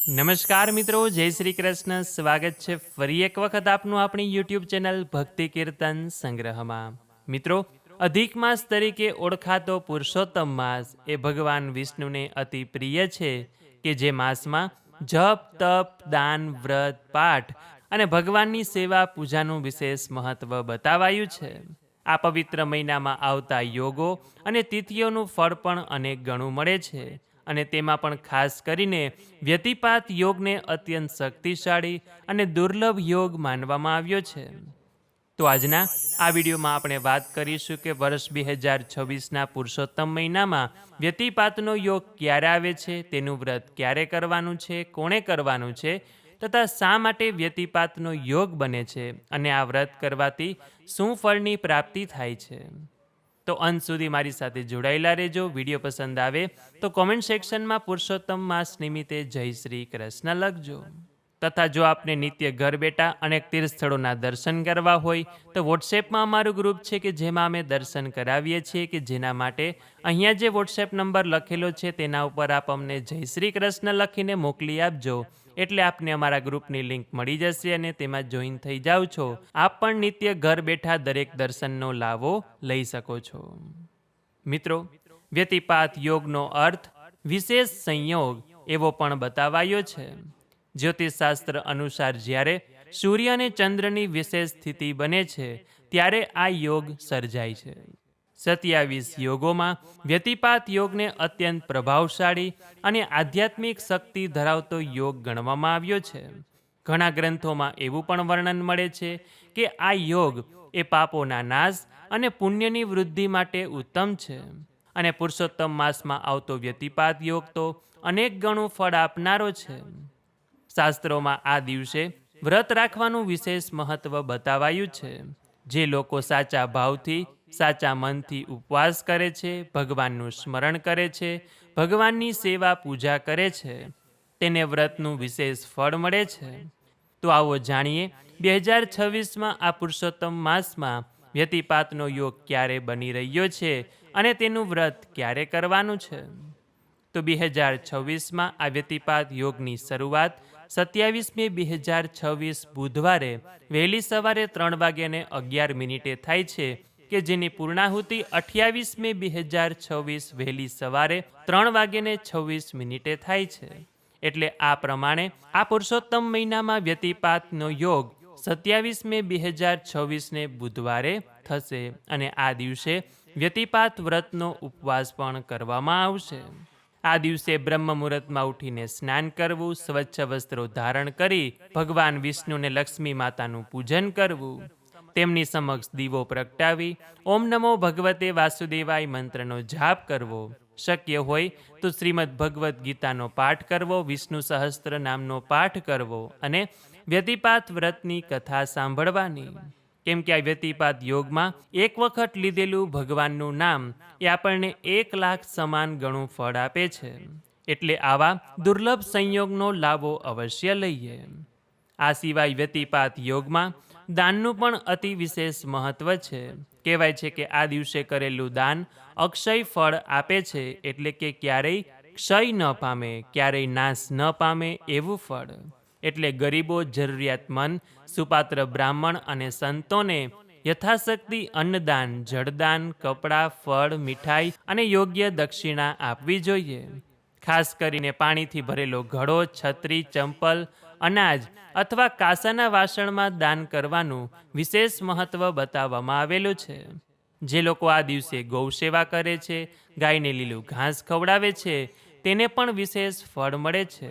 નમસ્કાર મિત્રો, જય શ્રી કૃષ્ણ. સ્વાગત છે ફરી એક વખત આપનું આપણી યુટ્યુબ ચેનલ ભક્તિ કીર્તન સંગ્રહમાં. મિત્રો, અધિક માસ તરીકે ઓળખાતો પુરુષોત્તમ માસ એ ભગવાન વિષ્ણુને અતિ પ્રિય છે કે જે માસમાં જપ, તપ, દાન, વ્રત, પાઠ અને ભગવાનની સેવા પૂજાનું વિશેષ મહત્વ બતાવાયું છે. આ પવિત્ર મહિનામાં આવતા યોગો અને તિથિઓનું ફળ પણ અનેક ગણું મળે છે અને તેમાં પણ ખાસ કરીને વ્યતિપાત યોગને અત્યંત શક્તિશાળી અને દુર્લભ યોગ માનવામાં આવ્યો છે. તો આજના આ વિડીયોમાં આપણે વાત કરીશું કે વર્ષ 2026ના પુરુષોત્તમ મહિનામાં વ્યતિપાતનો યોગ ક્યારે આવે છે, તેનું વ્રત ક્યારે કરવાનું છે, કોણે કરવાનું છે તથા શા માટે વ્યતિપાતનો યોગ બને છે અને આ વ્રત કરવાથી શું ફળની પ્રાપ્તિ થાય છે. તો અંત સુધી મારી સાથે જોડાયેલા રહેજો. વિડીયો પસંદ આવે તો કોમેન્ટ સેક્શનમાં પુરુષોત્તમ માસ નિમિત્તે જય શ્રી કૃષ્ણ લખજો. તથા જો આપને નિત્ય ઘર બેઠા અનેક તીર્થ સ્થળોના દર્શન કરવા હોય તો વોટ્સએપમાં અમારું ગ્રુપ છે કે જેમાં અમે દર્શન કરાવીએ છીએ, કે જેના માટે અહીંયા જે વોટ્સએપ નંબર લખેલો છે તેના ઉપર આપ અમને જય શ્રી કૃષ્ણ લખીને મોકલી આપજો, એટલે આપને અમારા ગ્રુપની લિંક મળી જશે અને તેમાં જોઈન થઈ જાઓ છો. આપ પણ નિત્ય ઘર બેઠા દરેક દર્શનનો લાવો લઈ શકો છો. મિત્રો, વ્યતિપાત યોગનો અર્થ વિશેષ સંયોગ એવો પણ બતાવાયો છે. જ્યોતિષશાસ્ત્ર અનુસાર જ્યારે સૂર્ય અને ચંદ્રની વિશેષ સ્થિતિ બને છે ત્યારે આ યોગ સર્જાય છે. 27 યોગોમાં વ્યતિપાત યોગને અત્યંત પ્રભાવશાળી અને આધ્યાત્મિક શક્તિ ધરાવતો યોગ ગણવામાં આવ્યો છે. ઘણા ગ્રંથોમાં એવું પણ વર્ણન મળે છે કે આ યોગ એ પાપોના નાશ અને પુણ્યની વૃદ્ધિ માટે ઉત્તમ છે અને પુરુષોત્તમ માસમાં આવતો વ્યતિપાત યોગ તો અનેક ગણું ફળ આપનારો છે. શાસ્ત્રોમાં આ દિવસે વ્રત રાખવાનું વિશેષ મહત્વ બતાવાયું છે. જે લોકો સાચા ભાવથી, સાચા મનથી ઉપવાસ કરે છે, ભગવાનનું સ્મરણ કરે છે, ભગવાનની સેવા પૂજા કરે છે, તેને વ્રતનું વિશેષ ફળ મળે છે. તો આવો જાણીએ 2026માં આ પુરુષોત્તમ માસમાં વ્યતિપાતનો યોગ ક્યારે બની રહ્યો છે અને તેનું વ્રત ક્યારે કરવાનું છે. તો 2026માં આ વ્યતિપાત યોગની શરૂઆત 27 મે 2026 બુધવારે વહેલી સવારે 3:11 થાય છે કે જેની પૂર્ણાહુતિ 28 મે 2026 વહેલી સવારે 3:26 થાય છે. એટલે આ પ્રમાણે આ પુરુષોત્તમ મહિનામાં વ્યતિપાતનો યોગ 27 મે 2026ને બુધવારે થશે અને આ દિવસે વ્યતિપાત વ્રતનો ઉપવાસ પણ કરવામાં આવશે. આ દિવસે બ્રહ્મ મુહૂર્તમાં ઉઠીને સ્નાન કરવું, સ્વચ્છ વસ્ત્રો ધારણ કરી ભગવાન વિષ્ણુને લક્ષ્મી માતાનું પૂજન કરવું, તેમની સમક્ષ દીવો પ્રગટાવી ઓમ નમો ભગવતે વાસુદેવાય મંત્રનો જાપ કરવો, શક્ય હોય તો શ્રીમદ ભગવદ્ ગીતાનો પાઠ કરવો, વિષ્ણુ સહસ્ત્ર નામનો પાઠ કરવો અને વ્યતિપાત વ્રતની કથા સાંભળવાની. કેમ કે આ વ્યતિપાત યોગમાં એક વખત લીધેલું ભગવાનનું નામ એ આપણને 1 લાખ સમાન ગણું ફળ આપે છે. એટલે આવા દુર્લભ સંયોગનો લાભો અવશ્ય લઈએ. આ સિવાય વ્યતિપાત યોગમાં દાનનું પણ અતિ વિશેષ મહત્વ છે. કહેવાય છે કે આ દિવસે કરેલું દાન અક્ષય ફળ આપે છે, એટલે કે ક્યારેય ક્ષય ન પામે, ક્યારેય નાશ ન પામે એવું ફળ. એટલે ગરીબો, જરૂરિયાતમંદ, સુપાત્ર બ્રાહ્મણ અને સંતોને યથાશક્તિ અન્નદાન, જળદાન, કપડાં, ફળ, મીઠાઈ અને યોગ્ય દક્ષિણા આપવી જોઈએ. ખાસ કરીને પાણીથી ભરેલો ઘડો, છત્રી, ચંપલ, અનાજ અથવા કાંસાના વાસણમાં દાન કરવાનું વિશેષ મહત્વ બતાવવામાં આવેલું છે. જે લોકો આ દિવસે ગૌ સેવા કરે છે, ગાયને લીલું ઘાસ ખવડાવે છે, તેને પણ વિશેષ ફળ મળે છે.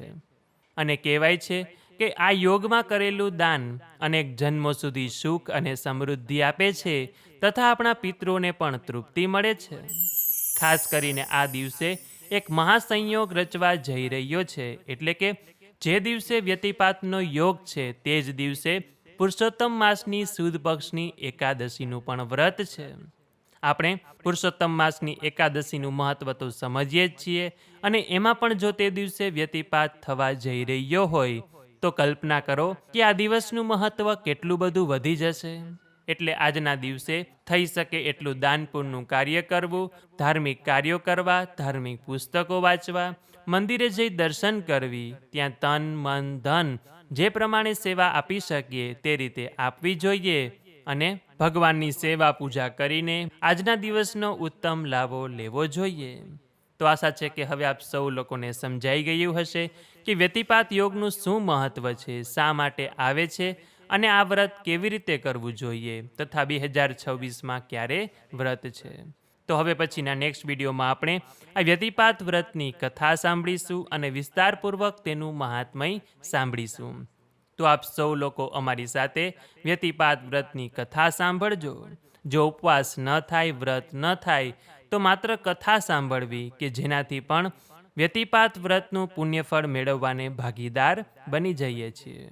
અને કહેવાય છે કે આ યોગમાં કરેલું દાન અનેક જન્મો સુધી સુખ અને સમૃદ્ધિ આપે છે તથા આપણા પિતૃઓને પણ તૃપ્તિ મળે છે. ખાસ કરીને આ દિવસે એક મહાસંયોગ રચવા જઈ રહ્યો છે. એટલે કે જે દિવસે વ્યતિપાતનો યોગ છે તે જ દિવસે પુરુષોત્તમ માસની સુદ પક્ષની એકાદશીનું પણ વ્રત છે. આપણે પુરુષોત્તમ માસની એકાદશીનું મહત્વ તો સમજીએ જ છીએ અને એમાં પણ જો તે દિવસે વ્યતિપાત થવા જઈ રહ્યો હોય તો કલ્પના કરો કે આ દિવસનું મહત્વ કેટલું બધું વધી જશે. એટલે આજના દિવસે થઈ શકે એટલું દાન પુણ્યનું કાર્ય કરવું, ધાર્મિક કાર્યો કરવા, ધાર્મિક પુસ્તકો વાંચવા, મંદિરે જઈ દર્શન કરવી, ત્યાં તન મન ધન જે પ્રમાણે સેવા આપી શકીએ તે રીતે આપવી જોઈએ અને ભગવાનની સેવા પૂજા કરીને આજના દિવસનો ઉત્તમ લાભો લેવો જોઈએ. તો આશા છે કે હવે આપ સૌ લોકોને સમજાઈ ગયું હશે કે વ્યતિપાત યોગનું શું મહત્વ છે, શા માટે આવે છે અને આ વ્રત કેવી રીતે કરવું જોઈએ તથા 2026માં ક્યારે વ્રત છે. તો હવે પછીના નેક્સ્ટ વિડીયોમાં આપણે આ વ્યતિપાત વ્રતની કથા સાંભળીશું અને વિસ્તારપૂર્વક તેનું મહાત્મય સાંભળીશું. તો આપ સૌ લોકો અમારી સાથે વ્યતિપાત વ્રતની કથા સાંભળજો. જો ઉપવાસ ન થાય, વ્રત ન થાય તો માત્ર કથા સાંભળવી કે જેનાથી પણ વ્યતિપાત વ્રતનું પુણ્યફળ મેળવવાને ભાગીદાર બની જઈએ છીએ.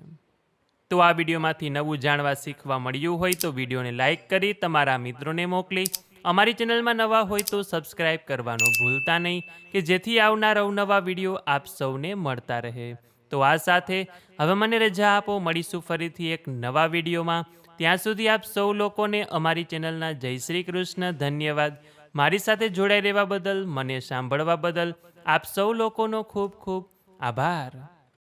તો આ વિડીયોમાંથી નવું જાણવા શીખવા મળ્યું હોય તો વિડીયોને લાઇક કરી તમારા મિત્રોને મોકલી, અમારી ચેનલમાં નવા હોય તો સબસ્ક્રાઇબ કરવાનું ભૂલતા નહીં કે જેથી આવનાર અવનવા વિડીયો આપ સૌને મળતા રહે. તો આ સાથે હવે મને રજા આપો, મળીશું ફરીથી એક નવા વિડીયોમાં. ત્યાં સુધી આપ સૌ લોકોને અમારી ચેનલના જય શ્રી કૃષ્ણ. ધન્યવાદ. મારી સાથે જોડાઈ રહેવા બદલ, મને સાંભળવા બદલ આપ સૌ લોકોનો ખૂબ ખૂબ આભાર.